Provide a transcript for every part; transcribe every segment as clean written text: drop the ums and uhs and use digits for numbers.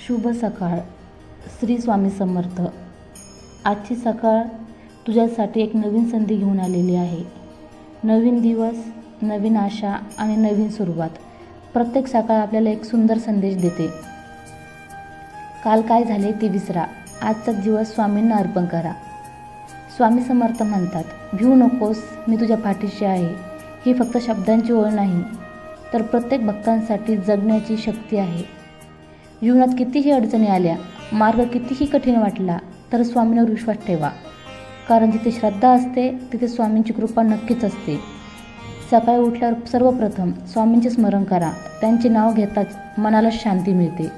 शुभ सकाळ. श्री स्वामी समर्थ. आजची सकाळ तुझ्यासाठी एक नवीन संधी घेऊन आलेली आहे. नवीन दिवस, नवीन आशा आणि नवीन सुरुवात. प्रत्येक सकाळ आपल्याला एक सुंदर संदेश देते. काल काय झाले ते विसरा, आजचा दिवस स्वामींना अर्पण करा. स्वामी समर्थ म्हणतात, भिवू नकोस, मी तुझ्या पाठीशी आहे. ही फक्त शब्दांची ओळ नाही, तर प्रत्येक भक्तांसाठी जगण्याची शक्ती आहे. जीवनात कितीही अडचणी आल्या, मार्ग कितीही कठीण वाटला, तर स्वामींवर विश्वास ठेवा. कारण जिथे श्रद्धा असते तिथे स्वामींची कृपा नक्कीच असते. सकाळी उठल्यावर सर्वप्रथम स्वामींचे स्मरण करा. त्यांचे नाव घेताच मनाला शांती मिळते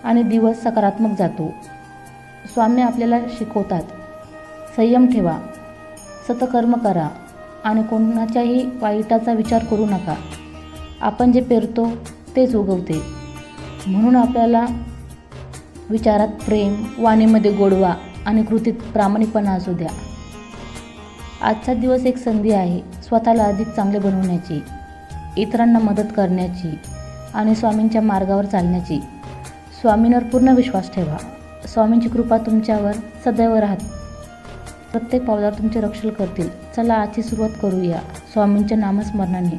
आणि दिवस सकारात्मक जातो. स्वामी आपल्याला शिकवतात, संयम ठेवा, सतकर्म करा आणि कोणाच्याही वाईटाचा विचार करू नका. आपण जे पेरतो तेच उगवते. म्हणून आपल्याला विचारात प्रेम, वाणीमध्ये गोडवा आणि कृतीत प्रामाणिकपणा असू द्या. आजचा दिवस एक संधी आहे स्वतःला अधिक चांगले बनवण्याची, इतरांना मदत करण्याची आणि स्वामींच्या मार्गावर चालण्याची. स्वामींवर पूर्ण विश्वास ठेवा. स्वामींची कृपा तुमच्यावर सदैव राहते. प्रत्येक पावलावर तुमचे रक्षण करतील. चला आजची सुरुवात करूया स्वामींच्या नामस्मरणाने.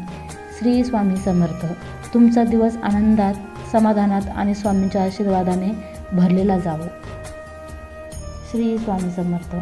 श्री स्वामी समर्थ. तुमचा दिवस आनंदात, समाधानात आणि स्वामींच्या आशीर्वादाने भरलेला जावो. श्री स्वामी समर्थ.